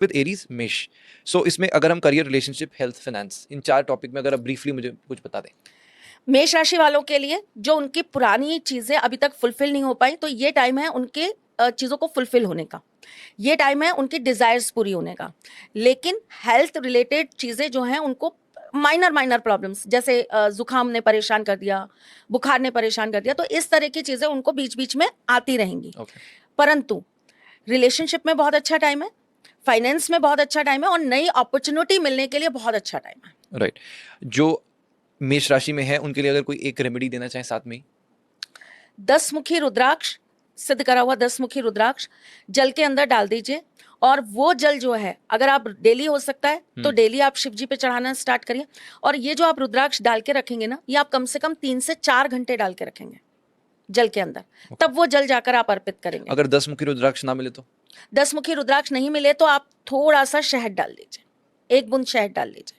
With Aries मेष। सो इसमें अगर हम करियर, रिलेशनशिप, हेल्थ, फाइनेंस, इन 4 टॉपिक में अगर आप ब्रीफली मुझे कुछ बता दें। मेष राशि वालों के लिए जो उनकी पुरानी चीजें अभी तक फुलफिल नहीं हो पाई, तो ये टाइम है उनके चीजों को फुलफिल होने का। ये टाइम है उनकी डिजायर्स पूरी होने का। लेकिन हेल्थ रिलेटेड चीजें जो हैं उनको माइनर माइनर प्रॉब्लम्स, जैसे जुकाम ने परेशान कर दिया, बुखार ने परेशान कर दिया, तो इस तरह की चीजें उनको बीच बीच में आती रहेंगी। ओके। परंतु रिलेशनशिप में बहुत अच्छा टाइम है, फाइनेंस में बहुत अच्छा टाइम है, और नई अपॉर्चुनिटी मिलने के लिए बहुत अच्छा टाइम है। राइट। जो मेष राशि में है उनके लिए अगर कोई एक रेमेडी देना चाहें साथ में ही। 10 मुखी रुद्राक्ष, सिद्ध करा हुआ 10 मुखी रुद्राक्ष जल के अंदर डाल दीजिए, और वो जल जो है अगर आप डेली हो सकता है तो डेली आप शिव जी पे चढ़ाना स्टार्ट करिए। और ये जो आप रुद्राक्ष डाल के रखेंगे ना, ये आप कम से कम 3 से 4 घंटे डाल के रखेंगे जल के अंदर, तब वो जल जाकर आप अर्पित करेंगे। अगर 10 मुखी रुद्राक्ष ना मिले तो? 10 मुखी रुद्राक्ष नहीं मिले तो आप थोड़ा सा शहद डाल दीजिए, 1 बूंद शहद डाल दीजिए।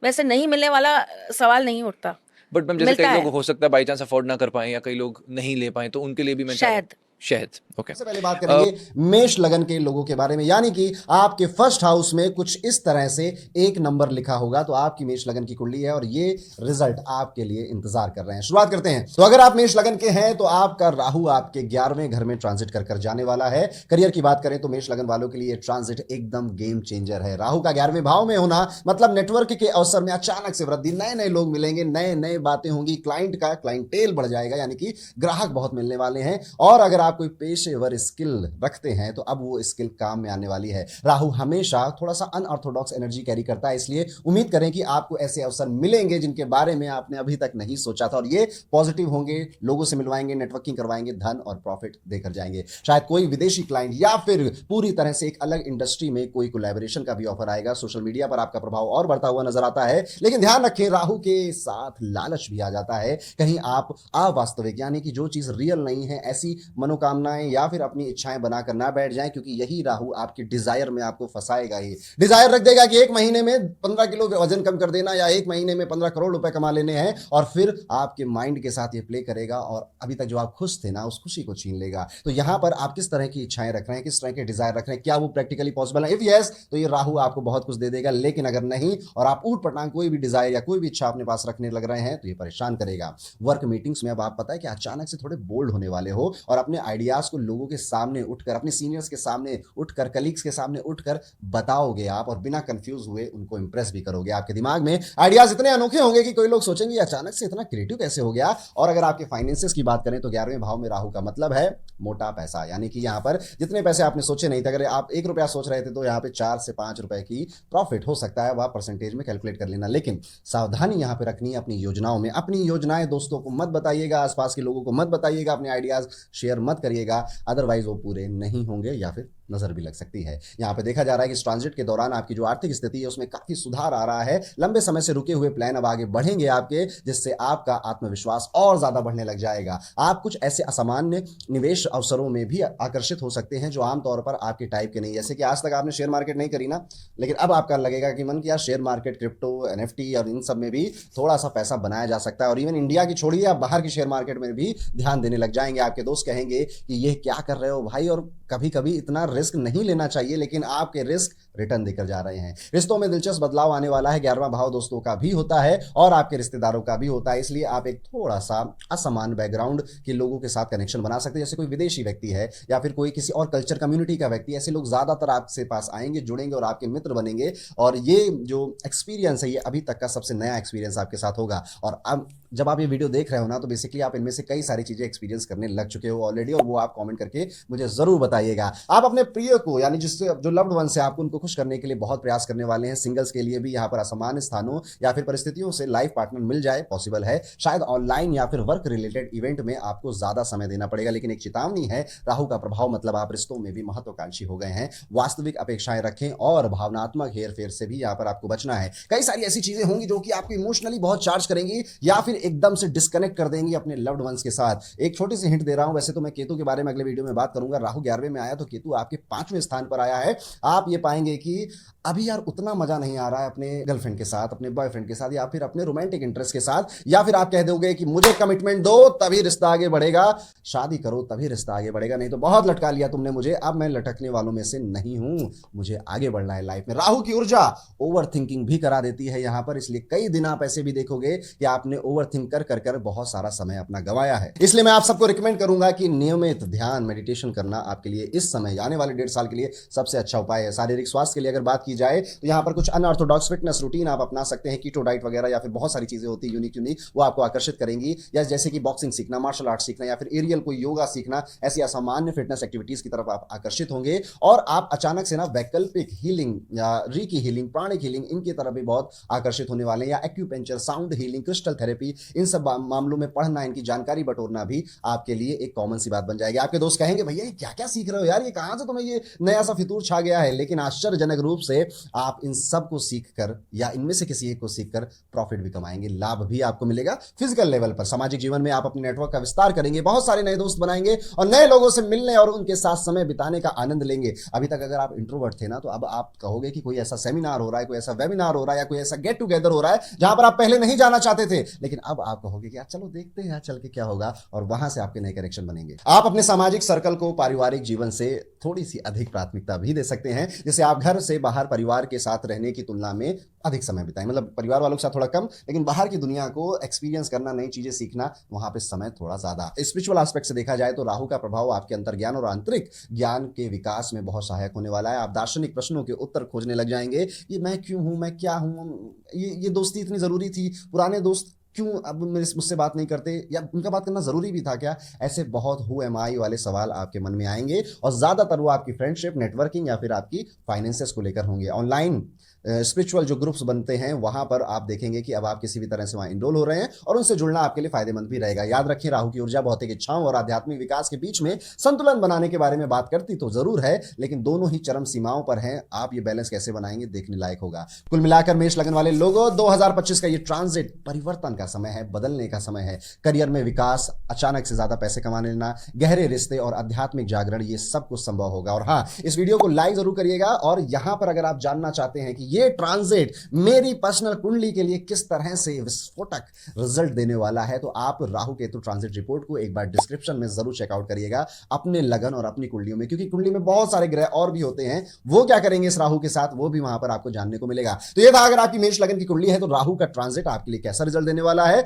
वैसे नहीं मिलने वाला सवाल नहीं उठता, बट मैम जैसे मिलता कई लोग है। हो सकता है बाई चांस अफोर्ड ना कर पाए या कई लोग नहीं ले पाए, तो उनके लिए भी मैं शहद। शहद। ओके। सबसे पहले बात करेंगे मेष लगन के लोगों के बारे में, यानी कि आपके फर्स्ट हाउस में कुछ इस तरह से 1 नंबर लिखा होगा, तो आपकी मेष लगन की कुंडली है और ये रिजल्ट आपके लिए इंतजार कर रहे हैं। शुरुआत करते हैं। तो अगर आप मेष लगन के हैं तो आपका राहु आपके 11वें घर में ट्रांजिट कर जाने वाला है। करियर की बात करें तो मेष लगन वालों के लिए ट्रांजिट एकदम गेम चेंजर है। राहु का 11वें भाव में होना मतलब नेटवर्क के अवसर में अचानक से वृद्धि, नए नए लोग मिलेंगे, नए नए बातें होंगी, क्लाइंट का क्लाइंटेल बढ़ जाएगा, यानी कि ग्राहक बहुत मिलने वाले हैं। और अगर आप कोई पेशेवर स्किल रखते हैं तो अब वो स्किल काम में आने वाली है। राहु हमेशा थोड़ा सा अनऑर्थोडॉक्स एनर्जी कैरी करता है, इसलिए उम्मीद करें कि आपको ऐसे अवसर मिलेंगे जिनके बारे में आपने अभी तक नहीं सोचा था, और ये पॉजिटिव होंगे, लोगों से मिलवाएंगे, नेटवर्किंग करवाएंगे, धन और प्रॉफिट देकर जाएंगे। शायद कोई विदेशी क्लाइंट या फिर पूरी तरह से एक अलग इंडस्ट्री में कोई कोलैबोरेशन का भी ऑफर आएगा। सोशल मीडिया पर आपका प्रभाव और बढ़ता हुआ नजर आता है, लेकिन ध्यान रखें राहु के साथ लालच भी आ जाता है। कहीं आप अवास्तविक यानी कि जो चीज रियल नहीं है ऐसी मनोकामनाएं या फिर अपनी इच्छाएं बनाकर ना बैठ जाएं, क्योंकि यही राहु आपके डिजायर में आपको फंसाएगा ही। डिजायर रख देगा कि 1 महीने में 15 किलो वजन कम कर देना या 1 महीने में 15 करोड़ रुपए कमा लेने हैं, और फिर आपके माइंड के साथ ये प्ले करेगा और अभी तक जो आप खुश थे ना उस खुशी को छीन लेगा। तो यहां पर आप किस तरह की इच्छाएं रख रहे हैं, किस तरह के डिजायर रख रहे हैं, क्या वो प्रैक्टिकली पॉसिबल है? इफ यस तो ये राहु आपको बहुत कुछ दे देगा, लेकिन अगर नहीं और आप ऊट पटांग कोई भी डिजायर या कोई भी इच्छा अपने पास रखने लग रहे हैं तो ये परेशान करेगा। वर्क मीटिंग्स में अब आप पता है कि अचानक से थोड़े बोल्ड होने वाले हो और अपने आइडियाज को लोगों के सामने उठकर, अपने सीनियर्स के सामने उठकर, कलीग्स के सामने उठकर बताओगे आप, और बिना कंफ्यूज हुए उनको इंप्रेस भी करोगे। आपके दिमाग में आइडियाज इतने अनोखे होंगे कि कोई लोग सोचेंगे अचानक से इतना क्रिएटिव कैसे हो गया। और अगर आपके फाइनेंसेस की बात करें तो 11वें भाव में राहु का मतलब है मोटा पैसा, यानी कि यहां पर जितने पैसे आपने सोचे नहीं थे, अगर आप 1 रुपया सोच रहे थे तो यहां पे 4 से 5 रुपए की प्रॉफिट हो सकता है, वह परसेंटेज में कैलकुलेट कर लेना। लेकिन सावधानी यहां पे रखनी है अपनी योजनाओं में। अपनी योजनाएं दोस्तों को मत बताइएगा, आसपास के लोगों को मत बताइएगा, अपने आइडियाज शेयर मत करिएगा, अदरवाइज वो पूरे नहीं होंगे या फिर नजर भी लग सकती है। यहां पे देखा जा रहा है कि इस ट्रांजिट के दौरान आपकी जो आर्थिक स्थिति है उसमें काफी सुधार आ रहा है। लंबे समय से रुके हुए प्लान अब आगे बढ़ेंगे आपके, जिससे आपका आत्मविश्वास और ज्यादा बढ़ने लग जाएगा। आप कुछ ऐसे असामान्य निवेश अवसरों में भी आकर्षित हो सकते हैं जो आमतौर पर आपके टाइप के नहीं। जैसे कि आज तक आपने शेयर मार्केट नहीं करी ना, लेकिन अब आपका लगेगा कि मन किया शेयर मार्केट, क्रिप्टो, एनएफटी और इन सब में भी थोड़ा सा पैसा बनाया जा सकता है। और इवन इंडिया की छोड़िए, आप बाहर की शेयर मार्केट में भी ध्यान देने लग जाएंगे। आपके दोस्त कहेंगे कि ये क्या कर रहे हो भाई, और कभी कभी इतना रिस्क नहीं लेना चाहिए, लेकिन आपके रिस्क रिटर्न देकर जा रहे हैं। रिश्तों में दिलचस्प बदलाव आने वाला है। 11वां भाव दोस्तों का भी होता है और आपके रिश्तेदारों का भी होता है, इसलिए आप एक थोड़ा सा असमान बैकग्राउंड के लोगों के साथ कनेक्शन बना सकते हैं। जैसे कोई विदेशी व्यक्ति है या फिर कोई किसी और कल्चर कम्युनिटी का व्यक्ति, ऐसे लोग ज्यादातर आपसे पास आएंगे, जुड़ेंगे और आपके मित्र बनेंगे। और ये जो एक्सपीरियंस है ये अभी तक का सबसे नया एक्सपीरियंस आपके साथ होगा। और अब जब आप ये वीडियो देख रहे हो ना, तो बेसिकली आप इनमें से कई सारी चीजें एक्सपीरियंस करने लग चुके हो ऑलरेडी, और वो आप कमेंट करके मुझे जरूर बताइएगा। आप अपने प्रिय को यानी जिससे जो लव्ड वन से आपको उनको खुश करने के लिए बहुत प्रयास करने वाले हैं। सिंगल्स के लिए भी यहाँ पर असामान्य स्थानों या फिर परिस्थितियों से लाइफ पार्टनर मिल जाए पॉसिबल है। शायद ऑनलाइन या फिर वर्क रिलेटेड इवेंट में आपको ज्यादा समय देना पड़ेगा, लेकिन एक चेतावनी है, राहु का प्रभाव मतलब आप रिश्तों में भी महत्वाकांक्षी हो गए हैं। वास्तविक अपेक्षाएं रखें और भावनात्मक हेरफेर से भी यहाँ पर आपको बचना है। कई सारी ऐसी चीजें होंगी जो कि आपको इमोशनली बहुत चार्ज करेंगी या फिर एकदम से डिस्कनेक्ट कर देंगी अपने लव्ड वंस के साथ। एक छोटी सी हिंट दे रहा हूं, वैसे तो मैं केतु के बारे में अगले वीडियो में बात करूंगा। राहु 11वें में आया तो केतु आपके 5वें स्थान पर आया है। आप ये पाएंगे पाएंगे कि अभी यार उतना मजा नहीं आ रहा है अपने गर्लफ्रेंड के साथ, अपने बॉयफ्रेंड के साथ, या फिर अपने रोमांटिक इंटरेस्ट के साथ, या फिर आप कह दोगे कि मुझे कमिटमेंट दो तभी रिश्ता आगे बढ़ेगा, शादी करो तभी रिश्ता आगे बढ़ेगा, नहीं तो बहुत लटका लिया तुमने मुझे, अब मैं लटकने वालों में से नहीं हूं, मुझे आगे बढ़ना है लाइफ में। राहु की ऊर्जा ओवर थिंकिंग भी करा देती है यहां पर, इसलिए कई दिन आप ऐसे भी देखोगे कि आपने ओवर थिंक कर बहुत सारा समय अपना गंवाया है। इसलिए मैं आप सबको रिकमेंड करूंगा कि नियमित ध्यान मेडिटेशन करना आपके लिए इस समय आने वाले 1.5 साल के लिए सबसे अच्छा उपाय है। शारीरिक स्वास्थ्य के लिए अगर बात की जाए तो यहाँ पर कुछ अनऑर्थोडॉक्स फिटनेस रूटीन आप अपना सकते हैं, कीटो डाइट वगैरह, या फिर बहुत सारी चीजें होती है यूनिक, वो आपको आकर्षित करेंगी, या जैसे कि बॉक्सिंग सीखना, मार्शल आर्ट सीखना, या फिर एरियल कोई योगा सीखना, ऐसी असामान्य फिटनेस एक्टिविटीज की तरफ आप आकर्षित होंगे, और आप अचानक से ना वैकल्पिक हीलिंग या रीकी हीलिंग, प्राणिक हीलिंग, इनकी तरफ भी बहुत आकर्षित होने वाले हैं, या acupuncture, sound healing, crystal therapy, इन सब मामलों में पढ़ना, इनकी जानकारी बटोरना भी आपके लिए एक कॉमन सी बात बन जाएगी। आपके दोस्त कहेंगे भैया ये क्या क्या सीख रहे हो यार, ये कहां से तुम्हें ये नया सा फितूर छा गया है, लेकिन आश्चर्यजनक रूप से आप इन सब को सीखकर या इनमें से किसी एक को सीखकर प्रॉफिट भी कमाएंगे, लाभ भी आपको मिलेगा फिजिकल लेवल पर। सामाजिक जीवन में आप अपने नेटवर्क का विस्तार करेंगे, बहुत सारे नए दोस्त बनाएंगे और नए लोगों से मिलने और उनके साथ समय बिताने का आनंद लेंगे। अभी तक अगर आप इंट्रोवर्ट थे ना, तो अब आप कहोगे कि कोई ऐसा सेमिनार हो रहा है, कोई ऐसा वेबिनार हो रहा है, या कोई ऐसा गेट टुगेदर हो रहा है जहां पर आप पहले नहीं जाना चाहते थे, लेकिन अब आप कहोगे कि यार चलो देखते हैं यार चल के क्या होगा, और वहां से आपके नए कनेक्शन बनेंगे। आप अपने सामाजिक सर्कल को पारिवारिक जीवन से थोड़ी सी अधिक प्राथमिकता भी दे सकते हैं, जिससे आप घर से बाहर परिवार के साथ रहने की तुलना में अधिक समय बिताएं, मतलब परिवार वालों के साथ थोड़ा कम, लेकिन बाहर की दुनिया को एक्सपीरियंस करना, नई चीजें सीखना, वहां पे समय थोड़ा ज्यादा। स्पिरिचुअल एस्पेक्ट से देखा जाए तो राहु का प्रभाव आपके अंतर ज्ञान और आंतरिक ज्ञान के विकास में बहुत सहायक होने वाला है। आप दार्शनिक प्रश्नों के उत्तर खोजने लग जाएंगे, ये मैं क्यों हूं, मैं क्या हूं, ये दोस्ती इतनी जरूरी थी, पुराने दोस्त क्यों अब मुझसे बात नहीं करते, या उनका बात करना जरूरी भी था क्या, ऐसे बहुत हु एम आई वाले सवाल आपके मन में आएंगे, और ज्यादातर वो आपकी फ्रेंडशिप, नेटवर्किंग या फिर आपकी फाइनेंसेस को लेकर होंगे। ऑनलाइन स्पिरिचुअल जो ग्रुप्स बनते हैं वहां पर आप देखेंगे कि अब आप किसी भी तरह से वहां इनरोल हो रहे हैं, और उनसे जुड़ना आपके लिए फायदेमंद भी रहेगा। याद रखें, राहु की ऊर्जा भौतिक इच्छाओं और आध्यात्मिक विकास के बीच में संतुलन बनाने के बारे में बात करती तो जरूर है, लेकिन दोनों ही चरम सीमाओं पर हैं। आप ये बैलेंस कैसे बनाएंगे देखने लायक होगा। कुल मिलाकर मेष लगन वाले लोगों, 2025 का ये ट्रांजिट परिवर्तन का समय है, बदलने का समय है। करियर में विकास, अचानक से ज्यादा पैसे कमा लेना, गहरे रिश्ते और आध्यात्मिक जागरण, ये सब कुछ संभव होगा। और हाँ, इस वीडियो को लाइक जरूर करिएगा, और यहां पर अगर आप जानना चाहते हैं कि ये ट्रांजिट मेरी पर्सनल कुंडली के लिए किस तरह से विस्फोटक रिजल्ट देने वाला है, तो आप राहु केतु ट्रांजिट रिपोर्ट को एक बार डिस्क्रिप्शन में जरूर चेकआउट करिएगा अपने लगन और अपनी कुंडलियों में, क्योंकि कुंडली में बहुत सारे ग्रह और भी होते हैं, वो क्या करेंगे इस राहु के साथ, वो भी वहां पर आपको जानने को मिलेगा। तो ये था, अगर आपकी मेष लगन की कुंडली है तो राहु का ट्रांजिट आपके लिए कैसा रिजल्ट देने वाला है।